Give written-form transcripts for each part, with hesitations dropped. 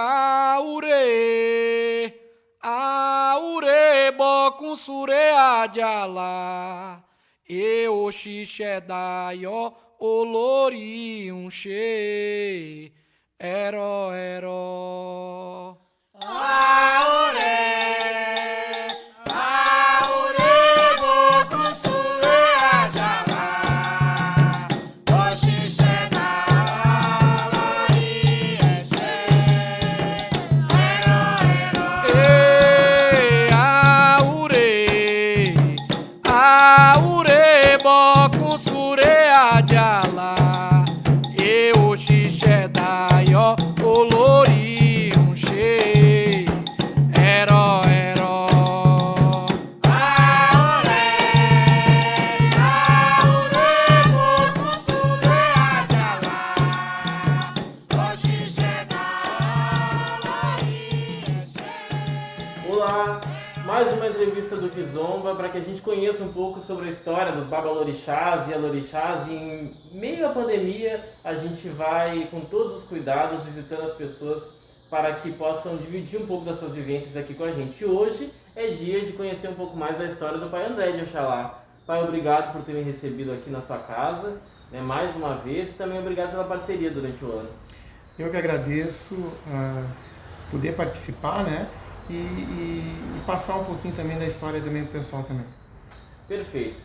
aure, aure bokum sure ajala. E o xixedaio olori unche. Ero, ero. E aure, aure bokum sure ajala. E o xixedaio olori unche. Ero, ero. Olá, mais uma entrevista do Kizomba para que a gente conheça um pouco sobre a história dos babalorixás e alorixás. E em meio à pandemia, a gente vai com todos os cuidados visitando as pessoas para que possam dividir um pouco das suas vivências aqui com a gente. E hoje é dia de conhecer um pouco mais da história do Pai André de Oxalá. Pai, obrigado por ter me recebido aqui na sua casa, né, mais uma vez, e também obrigado pela parceria durante o ano. Eu que agradeço poder participar, né? E passar um pouquinho também da história também pro pessoal também. Perfeito.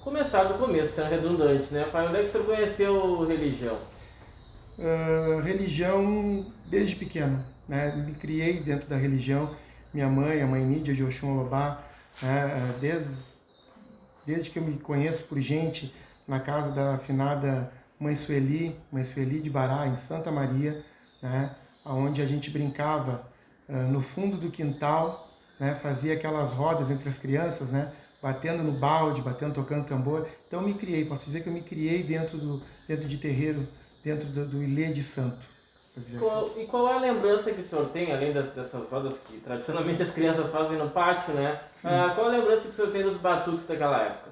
Começar do começo, sendo redundante, né? Pai, onde é que o senhor conheceu religião? Religião desde pequeno, né? Me criei dentro da religião. Minha mãe, a mãe Nídia de Oxum Olobá, né? Desde que eu me conheço por gente, na casa da afinada Mãe Sueli de Bará, em Santa Maria, né? Onde a gente brincava no fundo do quintal, né? Fazia aquelas rodas entre as crianças, né? Batendo no balde, tocando tambor. Então eu me criei, posso dizer que eu me criei dentro de terreiro, dentro do Ilê de Santo. E qual é a lembrança que o senhor tem, além dessas rodas que tradicionalmente as crianças fazem no pátio, né? Qual é a lembrança que o senhor tem dos batuques daquela época?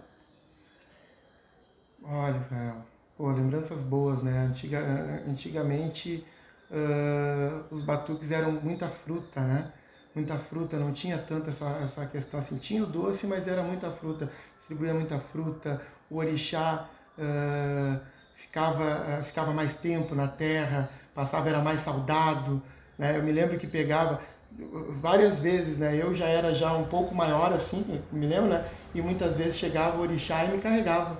Olha, Israel, lembranças boas, né? Antigamente os batuques eram muita fruta, né? Muita fruta, não tinha tanto essa questão assim. Tinha o doce, mas era muita fruta. Distribuía muita fruta. O orixá ficava mais tempo na terra, era mais saudado, né? Eu me lembro que pegava várias vezes, né? Eu já era um pouco maior assim, me lembro, né? E muitas vezes chegava o orixá e me carregava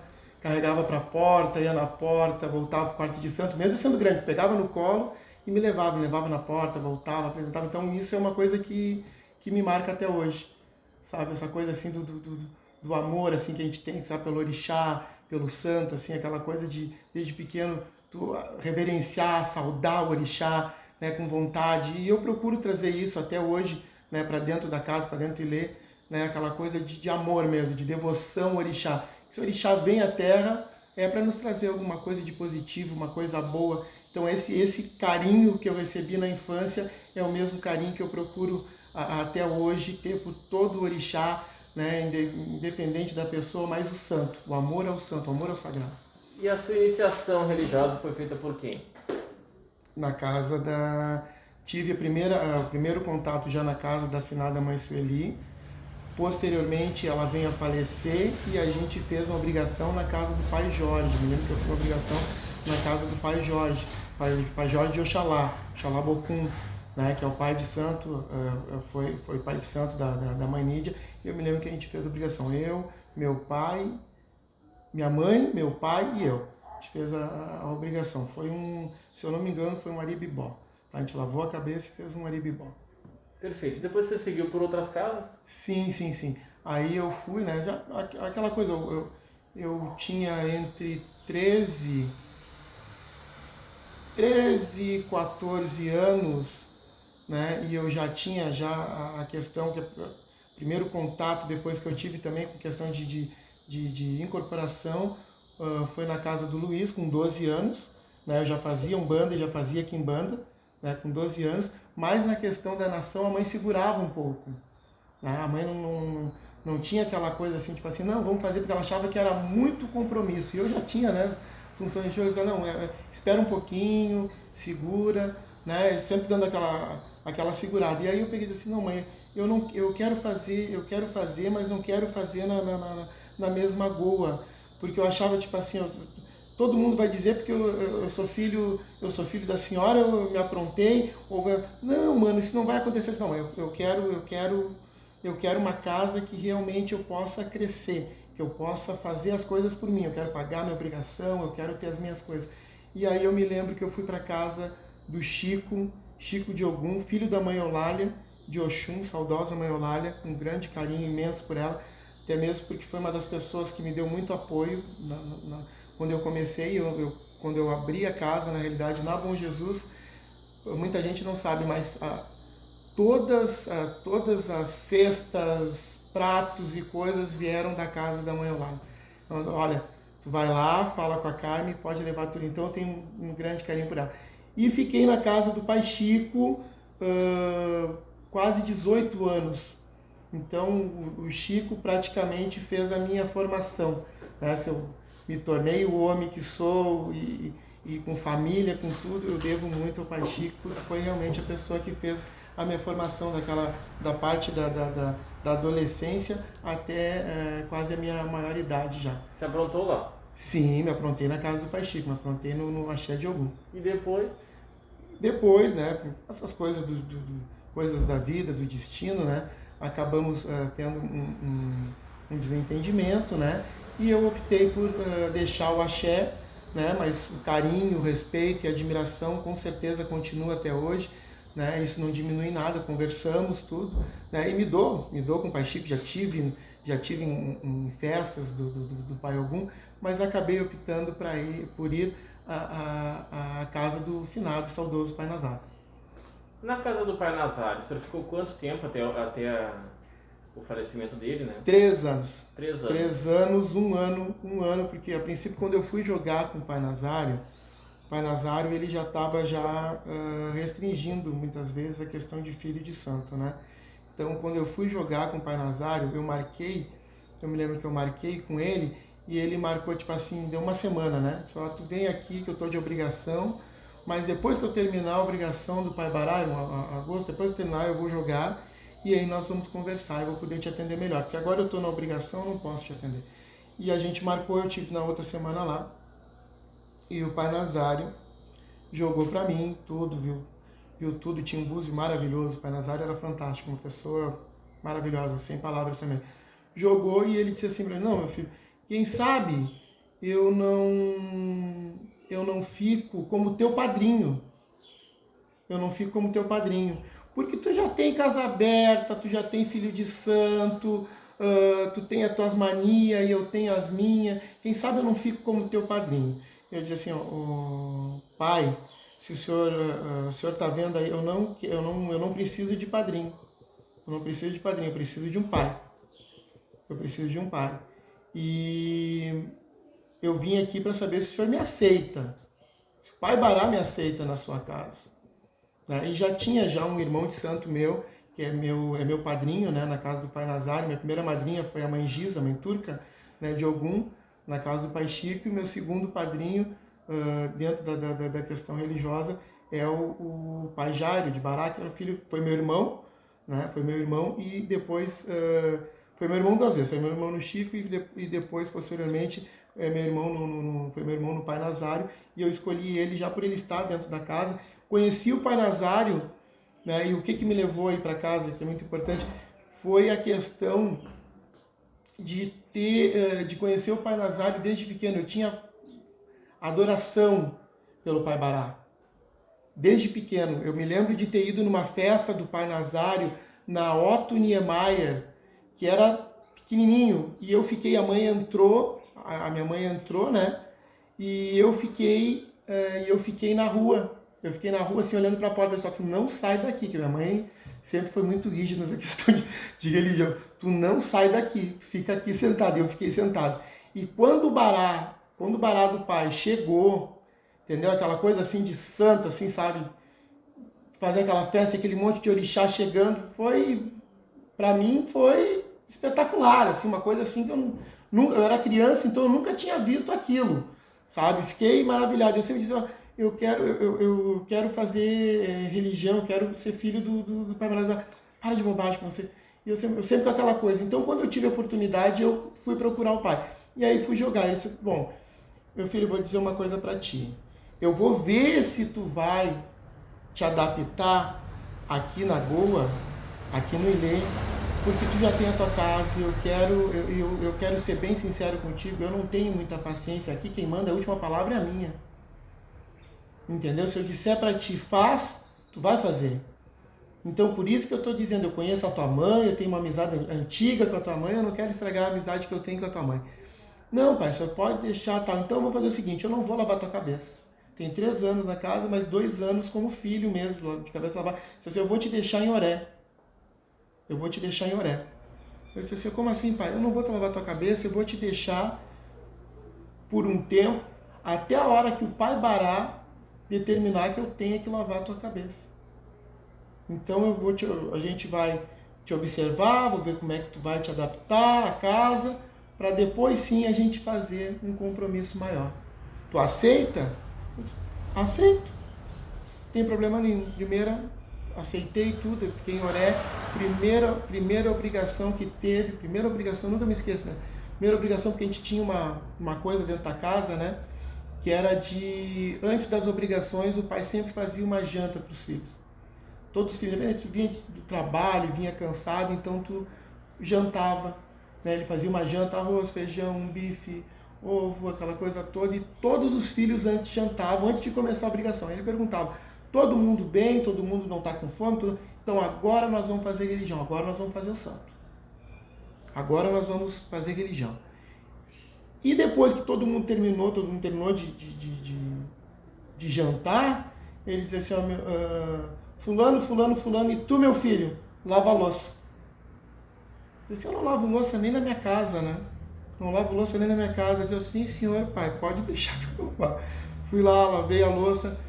para a porta, ia na porta, voltava para o quarto de santo, mesmo sendo grande, pegava no colo e me levava na porta, voltava, apresentava. Então isso é uma coisa que me marca até hoje, sabe? Essa coisa assim do amor assim que a gente tem, sabe? Pelo orixá, pelo santo, assim, aquela coisa de, desde pequeno, tu reverenciar, saudar o orixá, né, com vontade. E eu procuro trazer isso até hoje, né, para dentro da casa, para dentro do Ilê, né, aquela coisa de amor mesmo, de devoção ao orixá. Se o orixá vem à terra, é para nos trazer alguma coisa de positivo, uma coisa boa. Então esse carinho que eu recebi na infância é o mesmo carinho que eu procuro até hoje ter por todo o orixá, né, independente da pessoa, mas o santo. O amor ao santo, o amor ao sagrado. E a sua iniciação religiosa foi feita por quem? Na casa tive o primeiro contato já na casa da afinada Mãe Sueli. Posteriormente ela veio a falecer e a gente fez uma obrigação na casa do Pai Jorge. Me lembro que eu fiz uma obrigação na casa do Pai Jorge, Pai Jorge de Oxalá, Oxalá Bocum, né, que é o pai de santo, foi pai de santo da Mãe Nídia. E eu me lembro que a gente fez a obrigação, eu, meu pai, minha mãe, meu pai e eu. A gente fez a obrigação. Foi se eu não me engano, foi um aribibó. A gente lavou a cabeça e fez um aribibó. Perfeito. Depois você seguiu por outras casas? Sim. Aí eu fui, né? Aquela coisa, eu tinha entre 13 e 14 anos, né? E eu já tinha a questão, primeiro contato depois que eu tive também com questão de incorporação, foi na casa do Luiz, com 12 anos. Né? Eu já fazia umbanda e já fazia quimbanda, né? Com 12 anos. Mas na questão da nação, a mãe segurava um pouco. Né? A mãe não tinha aquela coisa assim, tipo assim, não, vamos fazer, porque ela achava que era muito compromisso. E eu já tinha, né, função religiosa, não, espera um pouquinho, segura, né? Sempre dando aquela segurada. E aí eu peguei e disse assim, não mãe, eu quero fazer, mas não quero fazer na mesma goa, porque eu achava tipo assim, todo mundo vai dizer porque eu sou filho da senhora, eu me aprontei, não, mano, isso não vai acontecer. Não, eu quero uma casa que realmente eu possa crescer, que eu possa fazer as coisas por mim, eu quero pagar minha obrigação, eu quero ter as minhas coisas. E aí eu me lembro que eu fui para casa do Chico de Ogum, filho da mãe Eulália de Oxum, saudosa mãe Eulália, um grande carinho imenso por ela, até mesmo porque foi uma das pessoas que me deu muito apoio quando eu comecei, quando eu abri a casa, na realidade, na Bom Jesus. Muita gente não sabe, mas todas as cestas, pratos e coisas vieram da casa da mãe Eulália. Então, olha, tu vai lá, fala com a Carmen, pode levar tudo. Então eu tenho um grande carinho por ela. E fiquei na casa do pai Chico quase 18 anos. Então o Chico praticamente fez a minha formação, né? Se eu me tornei o homem que sou e com família, com tudo, eu devo muito ao pai Chico, porque foi realmente a pessoa que fez a minha formação da parte da adolescência até quase a minha maioridade já. Você aprontou lá? Sim, me aprontei na casa do pai Chico, me aprontei no Axé de Ogum. E depois? Depois, né, essas coisas, coisas da vida, do destino, né, acabamos tendo um desentendimento, né, e eu optei por deixar o axé, né, mas o carinho, o respeito e a admiração com certeza continua até hoje, né, isso não diminui nada, conversamos tudo, né, e me dou com o pai Chico, já tive em festas do pai Ogum, mas acabei optando por ir à casa do finado saudoso pai Nazário. Na casa do pai Nazário, o senhor ficou quanto tempo até o falecimento dele, né? 3 anos. 3 anos. 3 anos, um ano, porque a princípio quando eu fui jogar com o pai Nazário ele já estava restringindo muitas vezes a questão de filho de santo, né? Então quando eu fui jogar com o pai Nazário, eu me lembro que eu marquei com ele, e ele marcou tipo assim, deu uma semana, né? Só tu vem aqui que eu tô de obrigação, mas depois que eu terminar a obrigação do pai Bará, em agosto, depois que eu terminar eu vou jogar, e aí nós vamos conversar, eu vou poder te atender melhor, porque agora eu tô na obrigação, eu não posso te atender. E a gente marcou, eu tive na outra semana lá, e o pai Nazário jogou pra mim tudo, viu tudo, tinha um búzio maravilhoso, o pai Nazário era fantástico, uma pessoa maravilhosa, sem palavras também. Jogou e ele disse assim pra mim, não, meu filho, quem sabe eu não fico como teu padrinho. Eu não fico como teu padrinho. Porque tu já tem casa aberta, tu já tem filho de santo, tu tem as tuas manias e eu tenho as minhas. Quem sabe eu não fico como teu padrinho. Eu disse assim, pai, se o senhor está vendo aí, eu não preciso de padrinho. Eu não preciso de padrinho, eu preciso de um pai. Eu preciso de um pai. E eu vim aqui para saber se o senhor me aceita. Se o pai Bará me aceita na sua casa. Né? E já tinha um irmão de santo meu, que é meu padrinho, né, na casa do pai Nazário. Minha primeira madrinha foi a mãe Giza, mãe turca, né, de Ogum, na casa do pai Chico. E o meu segundo padrinho, dentro da questão religiosa, é o pai Jário, de Bará, que era foi meu irmão, né, foi meu irmão, e depois... foi meu irmão 2 vezes, foi meu irmão no Chico e depois, posteriormente, foi meu irmão no pai Nazário, e eu escolhi ele já por ele estar dentro da casa. Conheci o pai Nazário, né, e o que me levou aí para casa, que é muito importante, foi a questão de conhecer o pai Nazário desde pequeno. Eu tinha adoração pelo pai Bará, desde pequeno. Eu me lembro de ter ido numa festa do pai Nazário, na Otto Niemeyer, que era pequenininho, e eu fiquei, a minha mãe entrou, né, e eu fiquei na rua, assim, olhando para a porta, só que não sai daqui, que minha mãe sempre foi muito rígida na questão de religião, tu não sai daqui, fica aqui sentado, e eu fiquei sentado. E quando o Bará do pai chegou, entendeu, aquela coisa assim de santo, assim, sabe, fazer aquela festa, aquele monte de orixá chegando, pra mim foi espetacular, assim, uma coisa assim que eu era criança, então eu nunca tinha visto aquilo, sabe? Fiquei maravilhado. Eu sempre disse, eu quero fazer religião, eu quero ser filho do Pai Maravilhoso. Para de bobagem com você. E eu sempre com aquela coisa. Então, quando eu tive a oportunidade, eu fui procurar o pai. E aí fui jogar. Ele disse, bom, meu filho, eu vou dizer uma coisa para ti. Eu vou ver se tu vai te adaptar aqui na Goa, aqui no Ilê, porque tu já tem a tua casa e eu quero ser bem sincero contigo, eu não tenho muita paciência aqui, quem manda a última palavra é a minha. Entendeu? Se eu disser para ti, faz, tu vai fazer. Então, por isso que eu estou dizendo, eu conheço a tua mãe, eu tenho uma amizade antiga com a tua mãe, eu não quero estragar a amizade que eu tenho com a tua mãe. Não, pai, só pode deixar, tá? Então eu vou fazer o seguinte, eu não vou lavar tua cabeça. Tem 3 anos na casa, mas 2 anos como filho mesmo, de cabeça lavada. Eu vou te deixar em Oré. Eu vou te deixar em Oré. Eu disse assim, como assim, pai? Eu não vou te lavar tua cabeça, eu vou te deixar por um tempo, até a hora que o pai Bará determinar que eu tenha que lavar a tua cabeça. Então a gente vai te observar, vou ver como é que tu vai te adaptar à casa, para depois sim a gente fazer um compromisso maior. Tu aceita? Aceito. Não tem problema nenhum. Aceitei tudo, eu fiquei em Oré. Primeira obrigação que teve, primeira obrigação, nunca me esqueço, né? Primeira obrigação, porque a gente tinha uma coisa dentro da casa, né? Que era antes das obrigações, o pai sempre fazia uma janta para os filhos. Todos os filhos, tu vinha do trabalho, vinha cansado, então tu jantava, né? Ele fazia uma janta, arroz, feijão, um bife, ovo, aquela coisa toda, e todos os filhos antes jantavam, antes de começar a obrigação. Aí ele perguntava, todo mundo bem, todo mundo não está com fome? Então agora nós vamos fazer religião, agora nós vamos fazer o santo. Agora nós vamos fazer religião. E depois que todo mundo terminou de jantar, ele disse assim, fulano, e tu, meu filho, lava a louça. Eu disse, eu não lavo louça nem na minha casa, né? Não lavo louça nem na minha casa. Eu disse, sim, senhor, pai, pode deixar que eu vá. Fui lá, lavei a louça,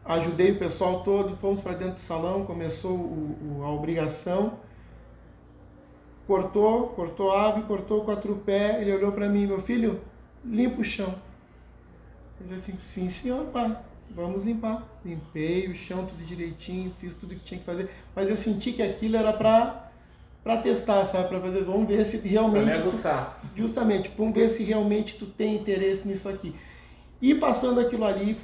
ajudei o pessoal todo, fomos para dentro do salão, começou a obrigação. Cortou a ave, cortou o quatrupé, ele olhou para mim, meu filho, limpa o chão. Eu disse assim, sim, senhor, pai, vamos limpar. Limpei o chão tudo direitinho, fiz tudo que tinha que fazer, mas eu senti que aquilo era para testar, sabe, para fazer, vamos ver se realmente... Para me aguçar. Justamente, vamos ver se realmente tu tem interesse nisso aqui. E passando aquilo ali,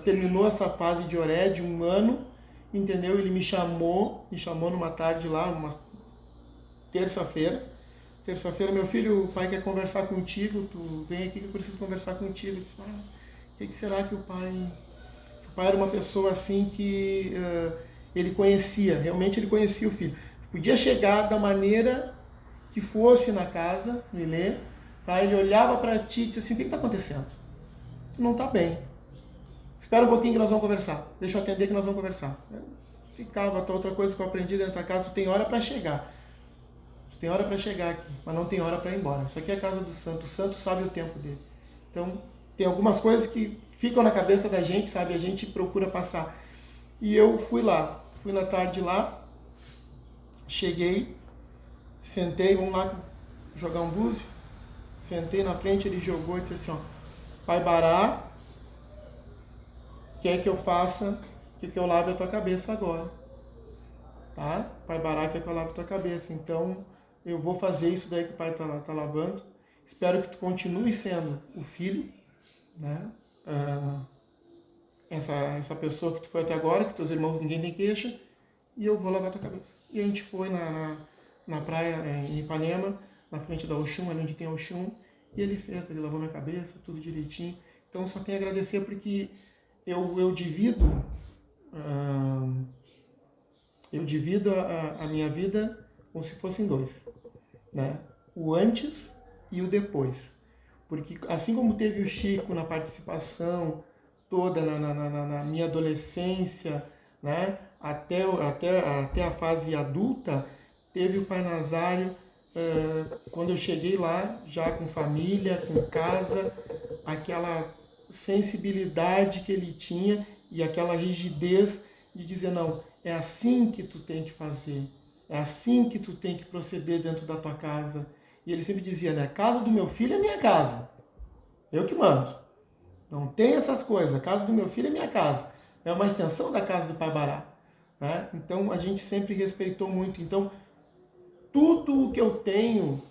terminou essa fase de Oré de 1 ano, entendeu? Ele me chamou numa tarde lá, uma terça-feira, meu filho, o pai quer conversar contigo, tu vem aqui que eu preciso conversar contigo. Eu disse, o que será que o pai era uma pessoa assim que ele conhecia, realmente ele conhecia o filho. Podia chegar da maneira que fosse na casa, no Ilê, tá? Ele olhava para ti e disse assim, o que está acontecendo? Tu não está bem. Espera um pouquinho que nós vamos conversar. Deixa eu atender que nós vamos conversar. Ficava, outra coisa que eu aprendi dentro da casa, tu tem hora para chegar. Tem hora para chegar aqui, mas não tem hora para ir embora. Isso aqui é a casa do santo. O santo sabe o tempo dele. Então, tem algumas coisas que ficam na cabeça da gente, sabe? A gente procura passar. E eu fui lá. Fui na tarde lá. Cheguei. Sentei. Vamos lá jogar um búzio. Sentei na frente, ele jogou e disse assim, ó. Pai Bará quer que eu faça, que eu lave a tua cabeça agora. Tá? Pai Bará quer que eu lave a tua cabeça. Então... eu vou fazer isso daí que o pai tá lavando. Espero que tu continue sendo o filho, né? Essa pessoa que tu foi até agora, que teus irmãos ninguém tem queixa, e eu vou lavar tua cabeça. E a gente foi na praia em Ipanema, na frente da Oxum, ali onde tem a Oxum, e ele lavou minha cabeça, tudo direitinho. Então só tenho a agradecer porque eu divido a minha vida como se fossem 2, né? O antes e o depois. Porque assim como teve o Chico na participação toda na minha adolescência, né? até a fase adulta, teve o Pai Nazário, quando eu cheguei lá, já com família, com casa, aquela sensibilidade que ele tinha e aquela rigidez de dizer, não, é assim que tu tem que fazer. É assim que tu tem que proceder dentro da tua casa. E ele sempre dizia, né? A casa do meu filho é minha casa. Eu que mando. Não tem essas coisas. A casa do meu filho é minha casa. É uma extensão da casa do Pai Bará. Né? Então a gente sempre respeitou muito. Então tudo que eu tenho,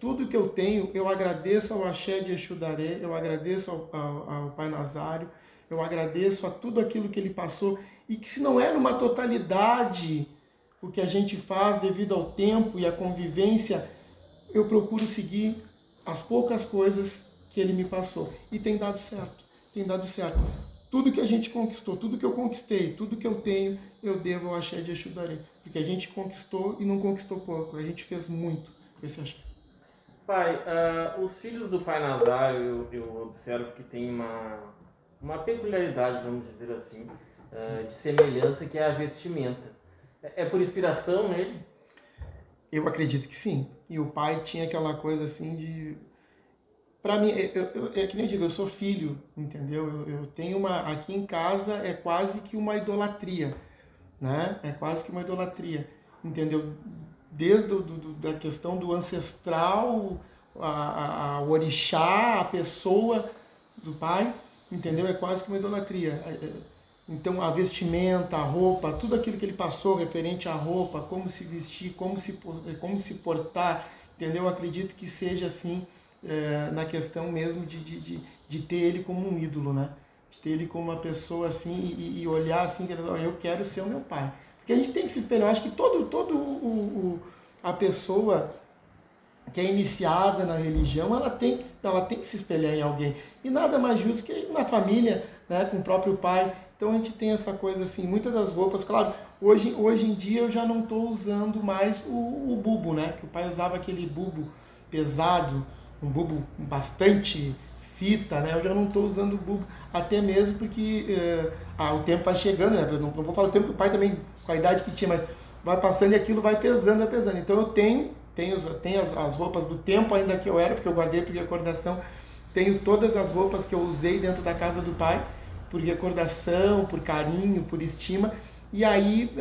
eu agradeço ao Axé de Exu Daré, eu agradeço ao Pai Nazário, eu agradeço a tudo aquilo que ele passou, e que se não é numa totalidade o que a gente faz devido ao tempo e à convivência, eu procuro seguir as poucas coisas que ele me passou. E tem dado certo, tem dado certo. Tudo que a gente conquistou, tudo que eu conquistei, tudo que eu tenho, eu devo ao Axé de Exu Daré. Porque a gente conquistou e não conquistou pouco, a gente fez muito com esse Axé. Pai, os filhos do Pai Nazário, eu observo que tem uma peculiaridade, vamos dizer assim, de semelhança, que é a vestimenta. É por inspiração nele? Eu acredito que sim. E o pai tinha aquela coisa assim de... Pra mim, é que nem eu digo, eu sou filho, entendeu? Eu tenho uma... Aqui em casa é quase que uma idolatria, né? É quase que uma idolatria, entendeu? Desde da questão do ancestral, a orixá, a pessoa do pai, entendeu? É quase que uma idolatria. Então a vestimenta, a roupa, tudo aquilo que ele passou referente à roupa, como se vestir, como se portar, entendeu? Eu acredito que seja assim, na questão mesmo de ter ele como um ídolo, né? De ter ele como uma pessoa assim e olhar assim, eu quero ser o meu pai. Porque a gente tem que se espelhar. Eu acho que a pessoa que é iniciada na religião, ela tem que se espelhar em alguém. E nada mais justo que na família, né, com o próprio pai. Então a gente tem essa coisa assim, muitas das roupas, claro, hoje em dia eu já não estou usando mais o bubo, né? Que o pai usava aquele bubo pesado, um bubo com bastante fita, né? Eu já não estou usando o bubo, até mesmo porque o tempo vai chegando, né? Eu não vou falar o tempo que o pai também, com a idade que tinha, mas vai passando e aquilo vai pesando, vai pesando. Então eu tenho as roupas do tempo ainda que eu era, porque eu guardei por recordação. Tenho todas as roupas que eu usei dentro da casa do pai, por recordação, por carinho, por estima. E aí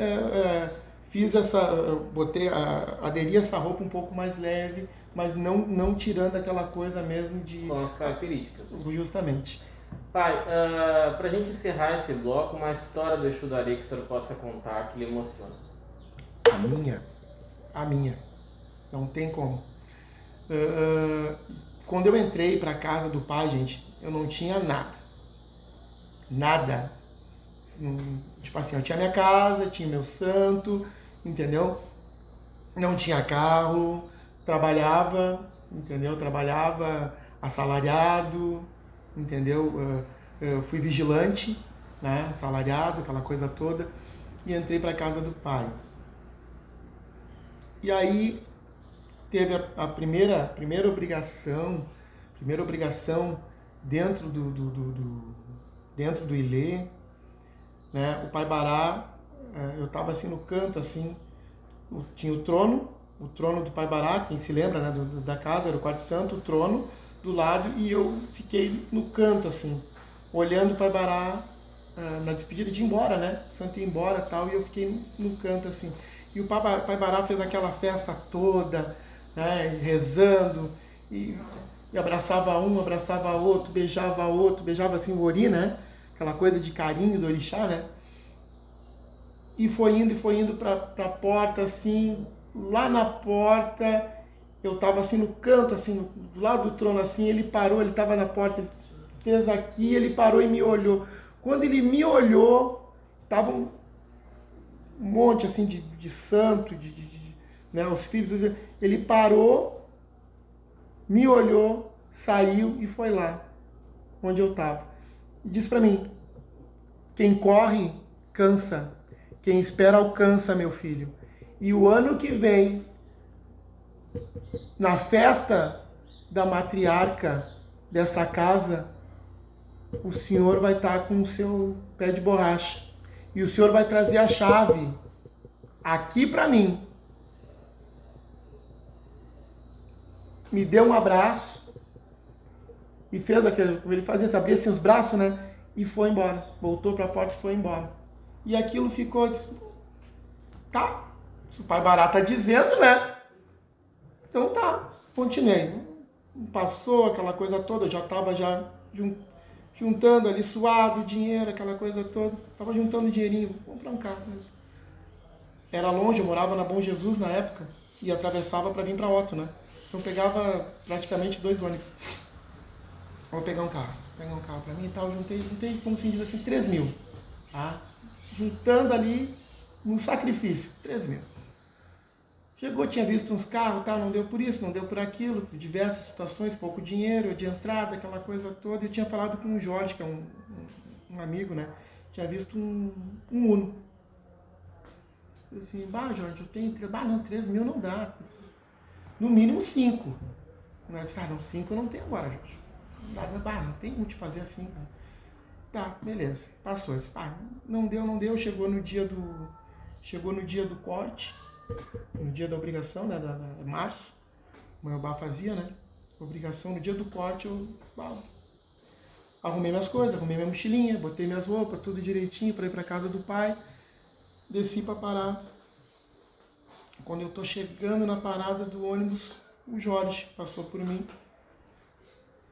aderi essa roupa um pouco mais leve, mas não tirando aquela coisa mesmo de... Com as características. Justamente. Pai, para a gente encerrar esse bloco, uma história do Exu Daré que o senhor possa contar que lhe emociona. A minha. Não tem como. Quando eu entrei para a casa do pai, gente, eu não tinha nada. Nada. Tipo assim, eu tinha minha casa, tinha meu santo, entendeu? Não tinha carro, trabalhava, entendeu? Trabalhava assalariado, entendeu? Eu fui vigilante, né? Assalariado, aquela coisa toda, e entrei para a casa do pai. E aí teve a primeira obrigação dentro do Ilê, né? O Pai Bará, eu estava assim no canto, assim, tinha o trono do Pai Bará, quem se lembra, né, da casa, era o quarto santo, o trono do lado, e eu fiquei no canto, assim, olhando o Pai Bará na despedida de ir embora, né? O santo ia embora e tal, e eu fiquei no canto, assim. E o Pai Bará fez aquela festa toda, né, rezando, e abraçava um, abraçava outro, beijava assim o ori, né? Aquela coisa de carinho do orixá, né? E foi indo para a porta, assim, lá na porta, eu estava assim no canto, assim, do lado do trono, assim, ele parou, ele estava na porta, ele fez aqui, ele parou e me olhou. Quando ele me olhou, tava um monte, assim, de santo, né, os filhos, ele parou, me olhou, saiu e foi lá, onde eu estava. E disse para mim, quem corre, cansa. Quem espera, alcança, meu filho. E o ano que vem, na festa da matriarca dessa casa, o senhor vai estar com o seu pé de borracha. E o senhor vai trazer a chave aqui para mim. Me deu um abraço e fez aquele, como ele fazia, se abria assim os braços, né? E foi embora. Voltou para a porta e foi embora. E aquilo ficou, disse, tá, se o Pai Bará tá dizendo, né? Então tá, continuei. Passou aquela coisa toda, eu já estava juntando ali, suado, dinheiro, aquela coisa toda. Tava juntando dinheirinho, vou comprar um carro mesmo. Era longe, eu morava na Bom Jesus na época, e atravessava para vir para Otto, né? Então pegava praticamente 2 ônibus. Vou pegar um carro para mim e tal. Juntei, como se diz assim, 3 mil. Tá? Juntando ali, no sacrifício, 3 mil. Chegou, tinha visto uns carros, tá? Não deu por isso, não deu por aquilo, por diversas situações, pouco dinheiro, de entrada, aquela coisa toda. Eu tinha falado com o Jorge, que é um amigo, né? Tinha visto um Uno. Eu assim, Jorge, eu tenho 3 mil não dá. No mínimo 5. Eu disse, não, 5 eu não tenho agora, Jorge. Não tem como te fazer assim. Tá, beleza. Passou. Disse, não deu. Chegou no dia do corte, no dia da obrigação, né, da março. O meu bar fazia, né? Obrigação, no dia do corte, eu arrumei minhas coisas, arrumei minha mochilinha, botei minhas roupas, tudo direitinho para ir para casa do pai. Desci para parar. Quando eu tô chegando na parada do ônibus, o Jorge passou por mim.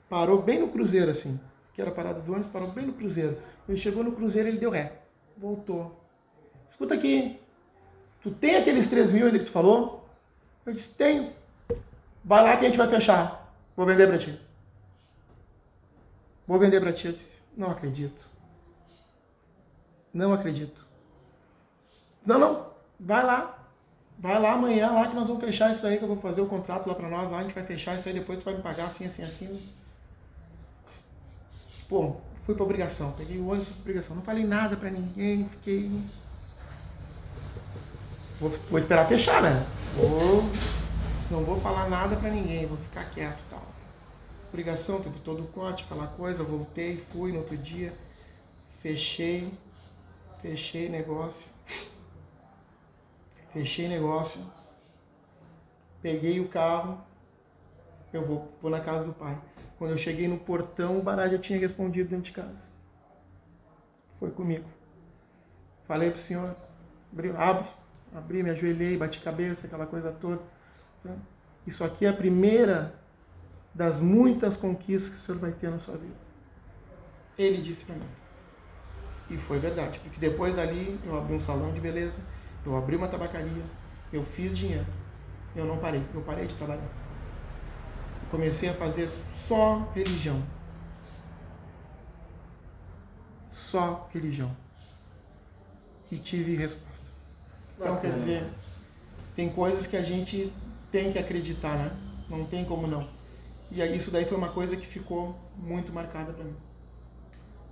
Parou bem no cruzeiro, assim. Que era a parada do ônibus, parou bem no cruzeiro. Ele chegou no cruzeiro, ele deu ré. Voltou. Escuta aqui. Tu tem aqueles 3 mil ainda que tu falou? Eu disse, tenho. Vai lá que a gente vai fechar. Vou vender pra ti. Eu disse, não acredito. Não acredito. Não. Vai lá. Vai lá amanhã lá que nós vamos fechar isso aí, que eu vou fazer o contrato lá pra nós, lá a gente vai fechar isso aí, depois tu vai me pagar assim. Pô, fui pra obrigação, peguei o ônibus pra obrigação, não falei nada pra ninguém, fiquei... Vou esperar fechar, né? Não vou falar nada pra ninguém, vou ficar quieto e tal. Obrigação, teve todo o corte, aquela coisa, voltei, fui no outro dia, fechei negócio, peguei o carro, eu vou na casa do pai. Quando eu cheguei no portão, o Bará já tinha respondido dentro de casa. Foi comigo. Falei pro senhor, abri, me ajoelhei, bati cabeça, aquela coisa toda. Isso aqui é a primeira das muitas conquistas que o senhor vai ter na sua vida. Ele disse para mim. E foi verdade, porque depois dali eu abri um salão de beleza, eu abri uma tabacaria, eu fiz dinheiro. Eu não parei, eu parei de trabalhar. Comecei a fazer só religião. Só religião. E tive resposta. Então, quer dizer, tem coisas que a gente tem que acreditar, né? Não tem como não. E isso daí foi uma coisa que ficou muito marcada para mim.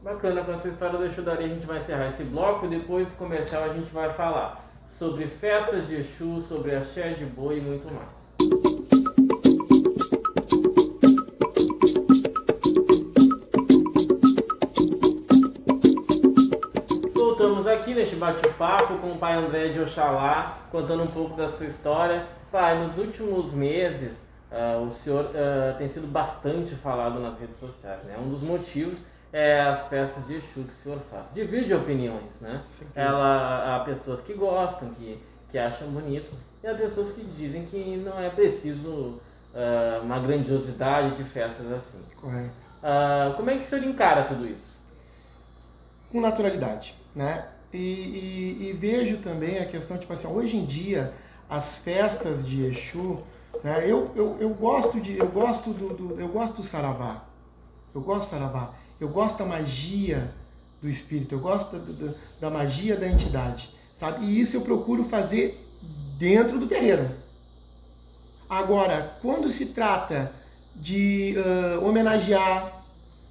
Bacana, com essa história da Exudaria a gente vai encerrar esse bloco. Depois do comercial a gente vai falar sobre festas de Exu, sobre axé de boi e muito mais. Voltamos aqui neste bate-papo com o pai André de Oxalá, contando um pouco da sua história. Pai, nos últimos meses o senhor tem sido bastante falado nas redes sociais, né? Um dos motivos é as festas de Exu que o senhor faz. Divide opiniões, né? Há pessoas que gostam, que acham bonito, e há pessoas que dizem que não é preciso uma grandiosidade de festas assim. Correto. Como é que o senhor encara tudo isso? Com naturalidade, né? E vejo também a questão, tipo assim, hoje em dia, as festas de Exu, né? Eu gosto do saravá. Eu gosto do saravá. Eu gosto da magia do espírito, eu gosto da magia da entidade, sabe? E isso eu procuro fazer dentro do terreiro. Agora, quando se trata de homenagear,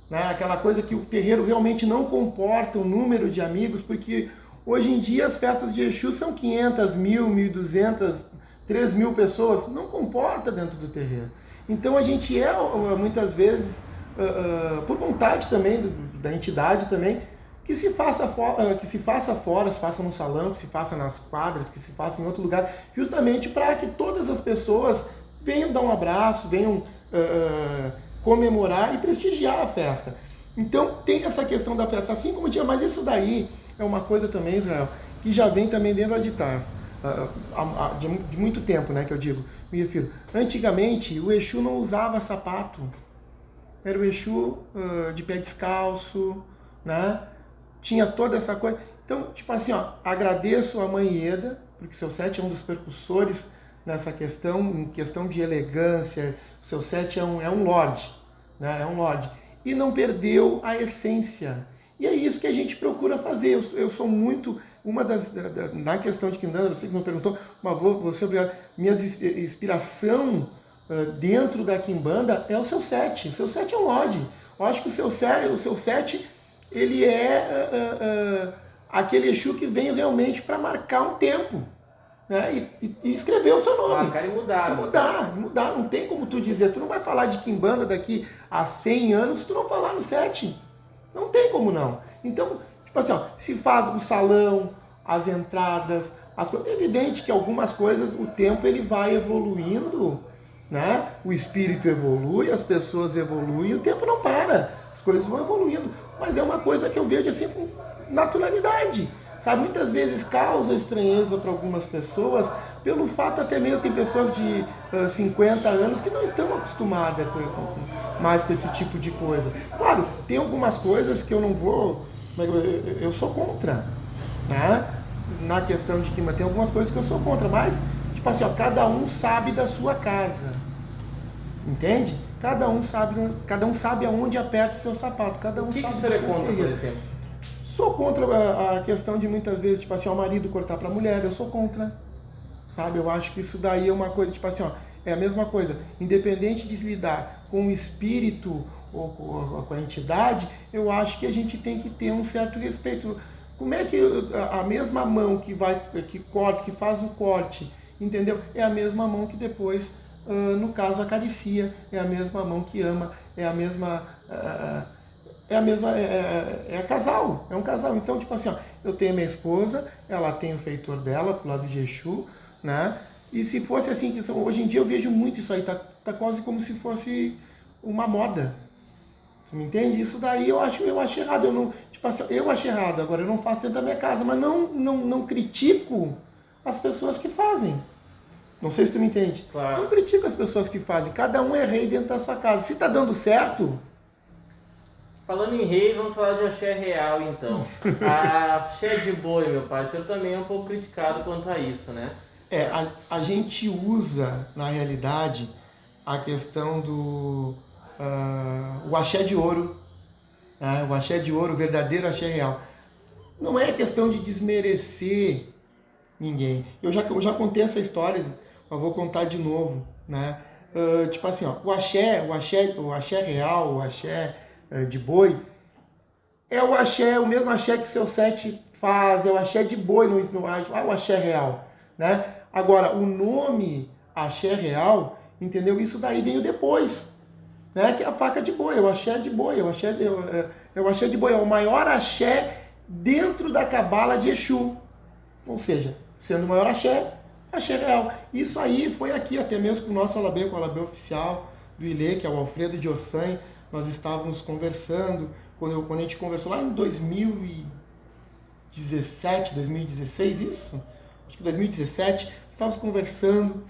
né, aquela coisa que o terreiro realmente não comporta um número de amigos, porque hoje em dia as festas de Exu são 500, 1.000, 1.200, 3.000 pessoas, não comporta dentro do terreiro. Então a gente muitas vezes... por vontade também da entidade também, que se faça fora, se faça no salão, que se faça nas quadras, que se faça em outro lugar, justamente para que todas as pessoas venham dar um abraço, venham comemorar e prestigiar a festa. Então tem essa questão da festa, assim como tinha, mas isso daí é uma coisa também, Israel, que já vem também dentro de Tars, de muito tempo, né, que eu digo, me refiro. Antigamente o Exu não usava sapato. era o Exu de pé descalço, né? Tinha toda essa coisa. Então, tipo assim, ó, agradeço a Mãe Ieda, porque o seu Sete é um dos percussores nessa questão, em questão de elegância. O seu Sete é um lorde, né? É um lorde. E não perdeu a essência. E é isso que a gente procura fazer. Eu sou muito... na questão de Quimbanda, você que me perguntou, mas vou ser obrigado. Minha inspiração dentro da Quimbanda é o seu Sete. O seu Sete é um lorde. Eu acho que o seu Sete ele é aquele Exu que veio realmente para marcar um tempo, né? E escrever o seu nome. Marcar e mudar. Mudar. Não tem como tu dizer. Tu não vai falar de Quimbanda daqui a 100 anos se tu não falar no Sete. Não tem como não. Então, tipo assim, ó, se faz o salão, as entradas, é evidente que algumas coisas, o tempo ele vai evoluindo, né? O espírito evolui, as pessoas evoluem, o tempo não para. As coisas vão evoluindo. Mas é uma coisa que eu vejo assim com naturalidade. Sabe, muitas vezes causa estranheza para algumas pessoas, pelo fato até mesmo tem pessoas de 50 anos que não estão acostumadas mais com esse tipo de coisa. Claro, tem algumas coisas que eu não vou, eu sou contra, né? Na questão de que tem algumas coisas que eu sou contra, mas, tipo assim, ó, cada um sabe da sua casa, entende? Cada um sabe aonde aperta o seu sapato, cada um sabe O que você é contra, por exemplo? Sou contra a questão de muitas vezes, tipo assim, o marido cortar para a mulher, eu sou contra, sabe? Eu acho que isso daí é uma coisa, tipo assim, ó, é a mesma coisa, independente de se lidar com o espírito ou com a entidade, eu acho que a gente tem que ter um certo respeito. Como é que a mesma mão que corta, que faz o corte, entendeu? É a mesma mão que depois, no caso, acaricia, é a mesma mão que ama, é a mesma... é casal, é um casal. Então, tipo assim, ó, eu tenho minha esposa, ela tem o feitor dela pro lado de Exu, né? E se fosse assim, que hoje em dia eu vejo muito isso aí, tá quase como se fosse uma moda. Você me entende? Isso daí eu acho errado. Eu não, tipo assim, eu acho errado. Agora eu não faço dentro da minha casa, mas não critico as pessoas que fazem. Não sei se tu me entende. Claro. Não critico as pessoas que fazem. Cada um é rei dentro da sua casa. Se tá dando certo. Falando em rei, vamos falar de axé real, então. A axé de boi, meu pai, o senhor também é um pouco criticado quanto a isso, né? A gente usa, na realidade, a questão do... o axé de ouro, né? O axé de ouro, o verdadeiro axé real. Não é questão de desmerecer ninguém. Eu já contei essa história, mas vou contar de novo, né? Tipo assim, ó, o axé real, o axé de boi, é o mesmo axé que o seu Sete faz, é o axé de boi, o axé real, né? Agora, o nome axé real, entendeu? Isso daí veio depois, né? Que é a faca de boi, é o axé de boi, é o axé de boi, é o maior axé dentro da cabala de Exu, ou seja, sendo o maior axé real. Isso aí foi aqui, até mesmo com o nosso Alabê, com o Alabê oficial do Ilê, que é o Alfredo de Ossan. Nós estávamos conversando, quando a gente conversou lá em 2017, 2016, isso? Acho que 2017, estávamos conversando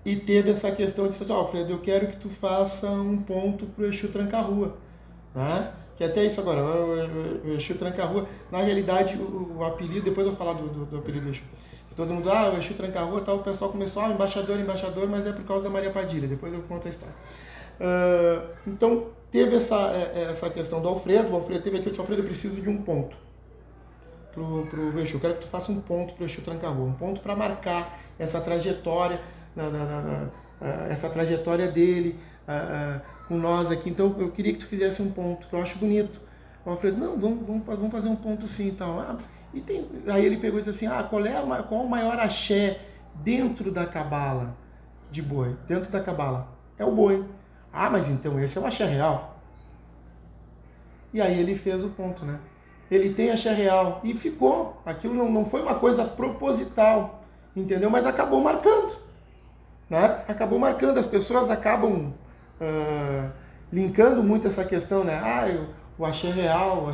e teve essa questão de dizer, Alfredo, eu quero que tu faça um ponto pro Exu Tranca-Rua, né? Que até isso agora, o Exu Tranca-Rua, na realidade o apelido, depois eu vou falar do apelido do Exu. Todo mundo, o Exu Tranca-Rua, tal, o pessoal começou, embaixador, mas é por causa da Maria Padilha, depois eu conto a história. Então, teve essa questão do Alfredo. O Alfredo teve aqui, eu disse, Alfredo, eu preciso de um ponto pro Exu. Eu quero que tu faça um ponto pro Exu Tranca-Rua, um ponto para marcar essa trajetória, essa trajetória dele com nós aqui. Então, eu queria que tu fizesse um ponto, que eu acho bonito. O Alfredo, não, vamos fazer um ponto sim e tal. Aí ele pegou e disse assim, qual o maior axé dentro da cabala de boi? Dentro da cabala? É o boi. Mas então esse é o axé real. E aí ele fez o ponto, né? Ele tem axé real. E ficou. Aquilo não foi uma coisa proposital, entendeu? Mas acabou marcando, né? Acabou marcando. As pessoas acabam linkando muito essa questão, né? O axé real, o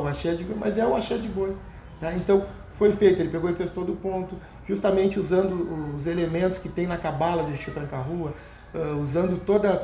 axé de boi. Mas é o axé de boi, né? Então foi feito. Ele pegou e fez todo o ponto, justamente usando os elementos que tem na cabala de Exu Tranca-Rua, usando toda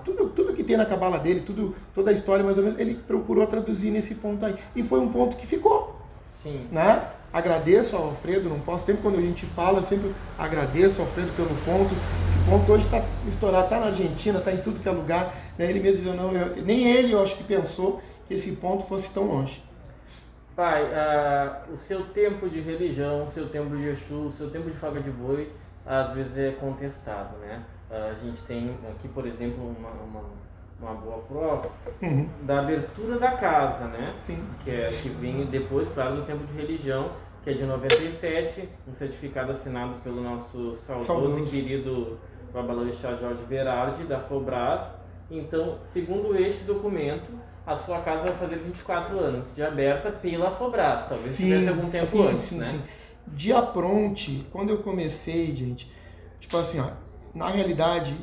tudo que tem na cabala dele, toda a história, mais ou menos, ele procurou traduzir nesse ponto aí. E foi um ponto que ficou. Sim. Né? Agradeço ao Alfredo, não posso, sempre quando a gente fala, eu sempre agradeço ao Alfredo pelo ponto. Esse ponto hoje está estourado, está na Argentina, está em tudo que é lugar. Né? Ele mesmo dizia, nem ele eu acho que pensou que esse ponto fosse tão longe. Pai, o seu tempo de religião, o seu tempo de Exu, o seu tempo de faga de boi, às vezes é contestado, né? A gente tem aqui, por exemplo, uma boa prova da abertura da casa, né? Sim. Que vem depois, claro, do tempo de religião, que é de 97, um certificado assinado pelo nosso saudoso e querido Babalorixá Jorge Berardi, da Fobras. Então, segundo este documento, a sua casa vai fazer 24 anos de aberta pela Fobras. Talvez tivesse algum tempo antes, né? Sim. De apronte, quando eu comecei, gente, tipo assim, ó, na realidade,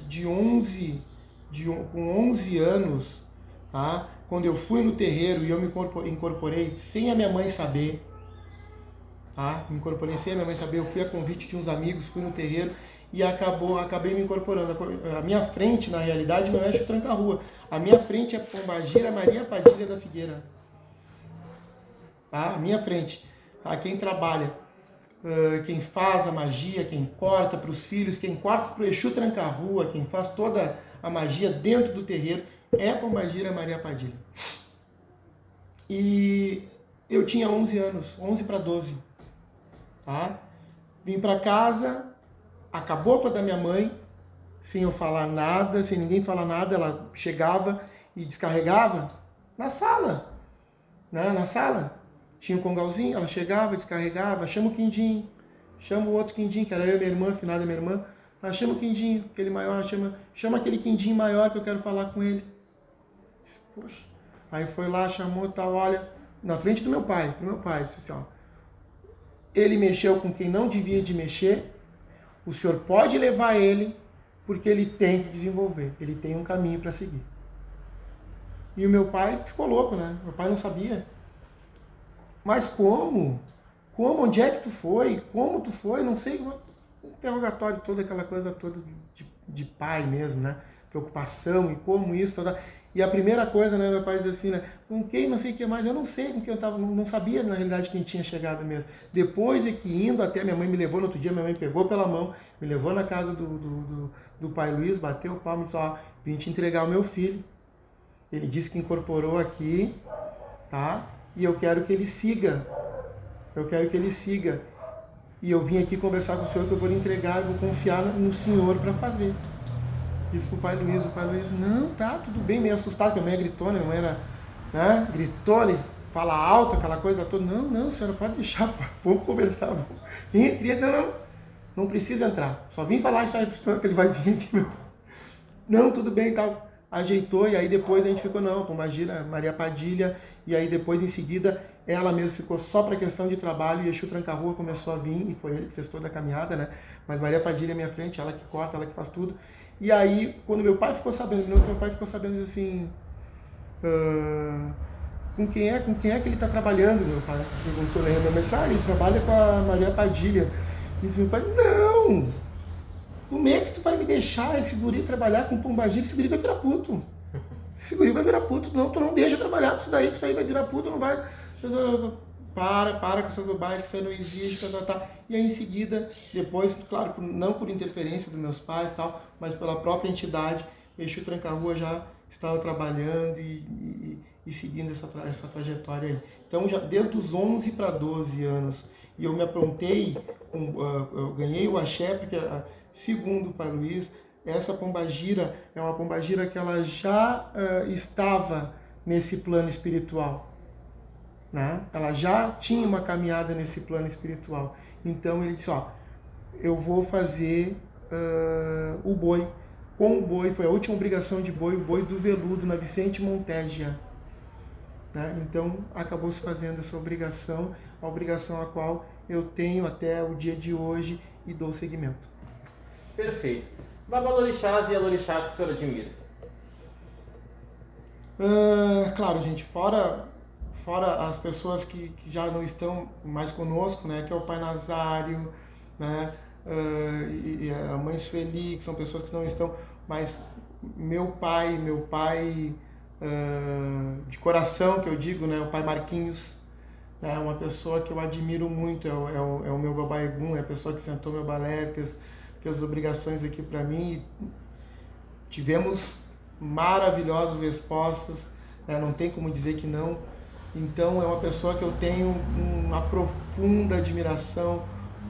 com 11 anos, tá? Quando eu fui no terreiro e eu me incorporei sem a minha mãe saber, tá? Me incorporei sem a minha mãe saber, eu fui a convite de uns amigos, fui no terreiro e acabei me incorporando. A minha frente, na realidade, não é Exu Tranca-Rua. A minha frente é Pombagira Maria Padilha da Figueira. Tá? A minha frente. Tá? Quem trabalha, quem faz a magia, quem corta para os filhos, quem corta para o Exu Tranca-Rua, quem faz toda a magia dentro do terreiro, é Pombagira Maria Padilha. E eu tinha 11 anos, 11 para 12. Tá? Vim para casa, a cabocla da minha mãe, sem eu falar nada, sem ninguém falar nada, ela chegava e descarregava na sala. Né? Na sala. Tinha um congalzinho, ela chegava, descarregava, chama o quindim, chama o outro quindim, que era eu e minha irmã, afinada minha irmã. Ela chama o quindim, aquele maior, chama aquele quindim maior que eu quero falar com ele. Poxa. Aí foi lá, chamou, tal, olha, na frente do meu pai, disse assim, ó, ele mexeu com quem não devia de mexer, o senhor pode levar ele, porque ele tem que desenvolver, ele tem um caminho para seguir. E o meu pai ficou louco, né? Meu pai não sabia. Mas como? Onde é que tu foi? Como tu foi? Não sei. Interrogatório, toda aquela coisa toda de pai mesmo, né? Preocupação e como isso, toda... E a primeira coisa, né, meu pai dizia assim, né, com quem, não sei o que mais, eu não sei com quem eu estava, não sabia na realidade quem tinha chegado mesmo. Depois é que indo até, minha mãe me levou no outro dia, minha mãe pegou pela mão, me levou na casa do pai Luiz, bateu o palmo e disse, ó, vim te entregar o meu filho. Ele disse que incorporou aqui, tá? E eu quero que ele siga. E eu vim aqui conversar com o senhor que eu vou lhe entregar, eu vou confiar no senhor para fazer. Disse pro pai Luiz, não, tá, tudo bem, meio assustado, porque a mãe gritou, né, a mãe era, né, gritou, ele fala alto, aquela coisa toda, não, senhora, pode deixar, vamos conversar, entre, não precisa entrar, só vim falar isso aí pro senhor, que ele vai vir aqui, meu. Não, tudo bem e tal, ajeitou, e aí depois a gente ficou, Pombagira Maria Padilha, e aí depois em seguida, ela mesma ficou só para questão de trabalho, e Exu Tranca-Rua começou a vir, e foi ele que fez toda a caminhada, né, mas Maria Padilha é minha frente, ela que corta, ela que faz tudo. E aí, quando meu pai ficou sabendo, assim, com quem é que ele está trabalhando, meu pai perguntou, né? Minha mãe disse, ele trabalha com a Maria Padilha. E disse meu pai, não! Como é que tu vai me deixar esse guri trabalhar com Pombagira? Esse guri vai virar puto. Não, tu não deixa trabalhar com isso daí, que isso aí vai virar puto, não vai... Para com essas bobagens, que isso aí não existe, tá. E aí em seguida, depois, claro, não por interferência dos meus pais e tal, mas pela própria entidade, o Exu Tranca-Rua já estava trabalhando e seguindo essa trajetória aí. Então, já desde os 11 para 12 anos, e eu me aprontei, eu ganhei o axé, porque, segundo o pai Luiz, essa Pombagira é uma Pombagira que ela já estava nesse plano espiritual. Né? Ela já tinha uma caminhada nesse plano espiritual. Então ele disse, eu vou fazer o boi. Com o boi, foi a última obrigação de boi, o boi do veludo, na Vicente Montegia. Né? Então acabou se fazendo essa obrigação, a obrigação a qual eu tenho até o dia de hoje e dou seguimento. Perfeito. Babalorixás e alorixás que o senhor admira? Claro, gente, fora as pessoas que já não estão mais conosco, né, que é o Pai Nazário, né, e a Mãe Sueli, que são pessoas que não estão, mas meu pai de coração, que eu digo, né, o pai Marquinhos, é uma pessoa que eu admiro muito, é o meu Babá Egum, é a pessoa que sentou meu balé, fez obrigações aqui para mim. E tivemos maravilhosas respostas, né? Não tem como dizer que não. Então é uma pessoa que eu tenho uma profunda admiração.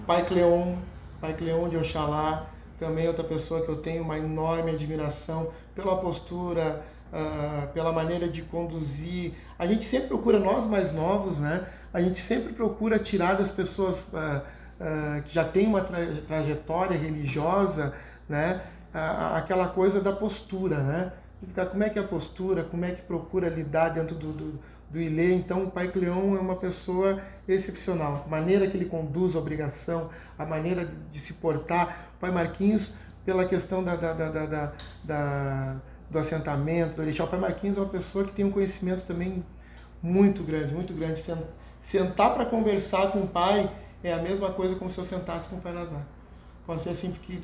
Pai Cleon de Oxalá, também outra pessoa que eu tenho uma enorme admiração pela postura, pela maneira de conduzir. A gente sempre procura, nós mais novos, né? A gente sempre procura tirar das pessoas que já têm uma trajetória religiosa, né? Aquela coisa da postura, né? Como é que é a postura, como é que procura lidar dentro do Ilê. Então o Pai Cleon é uma pessoa excepcional, a maneira que ele conduz a obrigação, a maneira de se portar. O Pai Marquinhos, pela questão do assentamento, do orixá. O Pai Marquinhos é uma pessoa que tem um conhecimento também muito grande, muito grande. Sentar para conversar com o pai é a mesma coisa como se eu sentasse com o Pai Nazar. Pode ser assim, porque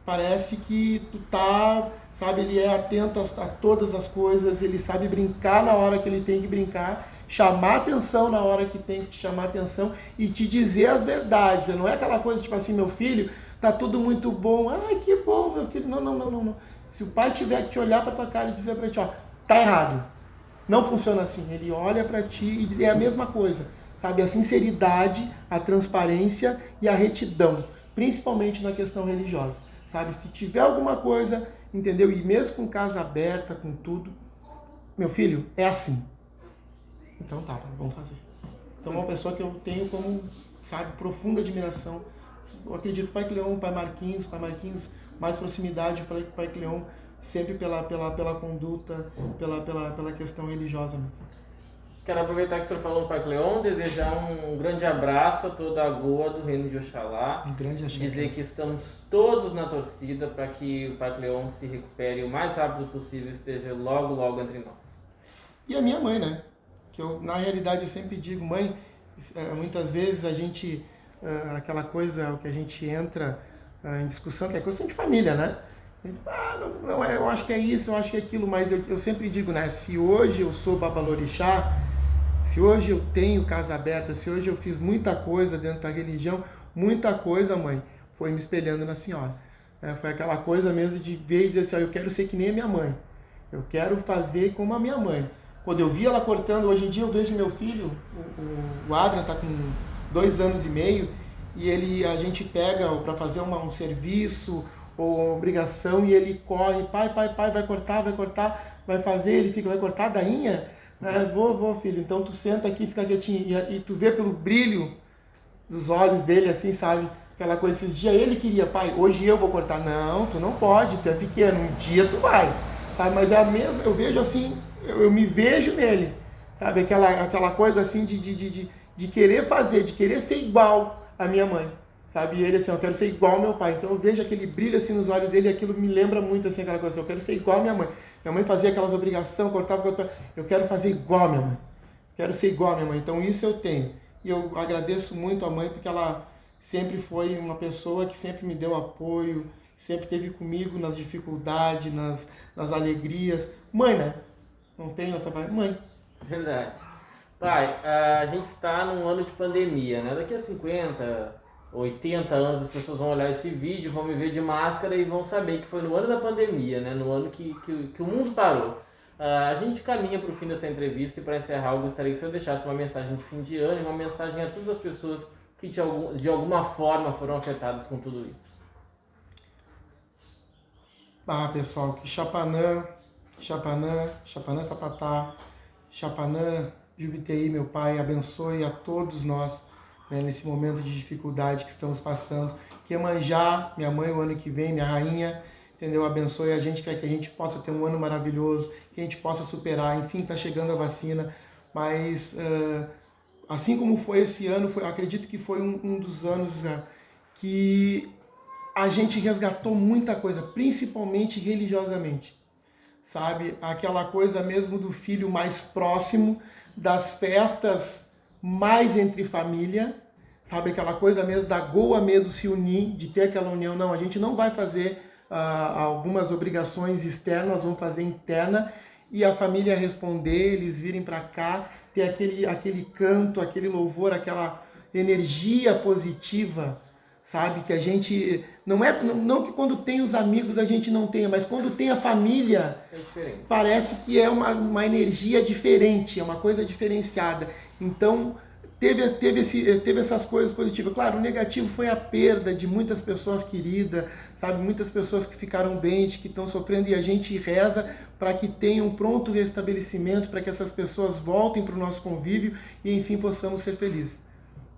parece que tu tá, sabe, ele é atento a todas as coisas, ele sabe brincar na hora que ele tem que brincar, chamar atenção na hora que tem que te chamar atenção e te dizer as verdades. Não é aquela coisa tipo assim, meu filho, tá tudo muito bom, ai que bom, meu filho. Não. Se o pai tiver que te olhar para tua cara e dizer para ti, ó, tá errado, não funciona assim. Ele olha para ti e diz, é a mesma coisa, sabe, a sinceridade, a transparência e a retidão, principalmente na questão religiosa. Sabe, se tiver alguma coisa, entendeu? E mesmo com casa aberta, com tudo, meu filho, é assim. Então tá, vamos fazer. Então é uma pessoa que eu tenho como, sabe, profunda admiração. Eu acredito Pai Cleon, Pai Marquinhos, mais proximidade para Pai Cleon, sempre pela conduta, pela questão religiosa. Quero aproveitar que o senhor falou no Pai Cleon, desejar um grande abraço a toda a Goa do Reino de Oxalá. Um grande axé. Dizer que estamos todos na torcida para que o Pai Cleon se recupere o mais rápido possível e esteja logo entre nós. E a minha mãe, né? Que eu, na realidade, eu sempre digo, mãe, muitas vezes a gente, aquela coisa que a gente entra em discussão, que é questão de família, né? Não é, eu acho que é isso, eu acho que é aquilo, mas eu sempre digo, né? Se hoje eu sou babalorixá, se hoje eu tenho casa aberta, se hoje eu fiz muita coisa dentro da religião, muita coisa, mãe, foi me espelhando na senhora. Foi aquela coisa mesmo de ver e dizer assim, ó, eu quero ser que nem a minha mãe. Eu quero fazer como a minha mãe. Quando eu vi ela cortando, hoje em dia eu vejo meu filho, o Adrian está com 2 anos e meio, e a gente pega para fazer um serviço ou uma obrigação e ele corre, pai, vai cortar, vai fazer, ele fica, vai cortar a dainha? Vou, filho, então tu senta aqui, fica quietinho, e tu vê pelo brilho dos olhos dele, assim, sabe, aquela coisa, esses dias ele queria, pai, hoje eu vou cortar, não, tu não pode, tu é pequeno, um dia tu vai, sabe, mas é a mesma, eu vejo assim, eu me vejo nele, sabe, aquela coisa assim de querer fazer, de querer ser igual à minha mãe, sabe, e ele assim, eu quero ser igual ao meu pai, então eu vejo aquele brilho assim nos olhos dele e aquilo me lembra muito assim, aquela coisa, eu quero ser igual à minha mãe fazia aquelas obrigações, cortava, eu quero fazer igual à minha mãe, quero ser igual à minha mãe, então isso eu tenho, e eu agradeço muito a mãe porque ela sempre foi uma pessoa que sempre me deu apoio, sempre esteve comigo nas dificuldades, nas alegrias, mãe, né? Não tem outra mãe. Verdade. Pai, a gente está num ano de pandemia, né? Daqui a 50, 80 anos as pessoas vão olhar esse vídeo, vão me ver de máscara e vão saber que foi no ano da pandemia, né? No ano que o mundo parou. A gente caminha para o fim dessa entrevista e para encerrar eu gostaria que o senhor deixasse uma mensagem de fim de ano e uma mensagem a todas as pessoas que de alguma forma foram afetadas com tudo isso. Pessoal, que Chapanã, Sapatá, Chapanã, Jubiteí, meu Pai, abençoe a todos nós, né, nesse momento de dificuldade que estamos passando. Que Iemanjá, minha mãe, o ano que vem, minha rainha, entendeu? Abençoe a gente, para que a gente possa ter um ano maravilhoso, que a gente possa superar. Enfim, está chegando a vacina, mas assim como foi esse ano, acredito que foi um dos anos que a gente resgatou muita coisa, principalmente religiosamente. Sabe, aquela coisa mesmo do filho mais próximo, das festas mais entre família, sabe, aquela coisa mesmo da Goa mesmo se unir, de ter aquela união. Não, a gente não vai fazer algumas obrigações externas, nós vamos fazer interna, e a família responder, eles virem para cá, ter aquele canto, aquele louvor, aquela energia positiva, sabe? Que a gente, não que quando tem os amigos a gente não tenha, mas quando tem a família, parece que é uma energia diferente, é uma coisa diferenciada. Então, teve essas coisas positivas. Claro, o negativo foi a perda de muitas pessoas queridas, sabe? Muitas pessoas que ficaram doentes, que estão sofrendo, e a gente reza para que tenha um pronto restabelecimento, para que essas pessoas voltem para o nosso convívio e, enfim, possamos ser felizes.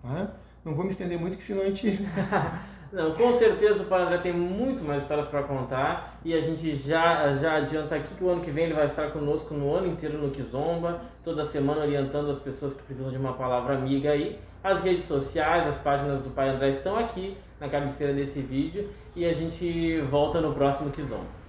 Tá? Não vou me estender muito, que senão a gente... Não, com certeza o Padre André tem muito mais histórias para contar, e a gente já adianta aqui que o ano que vem ele vai estar conosco no ano inteiro no Kizomba, toda semana orientando as pessoas que precisam de uma palavra amiga aí. As redes sociais, as páginas do Padre André estão aqui na cabeceira desse vídeo, e a gente volta no próximo Kizomba.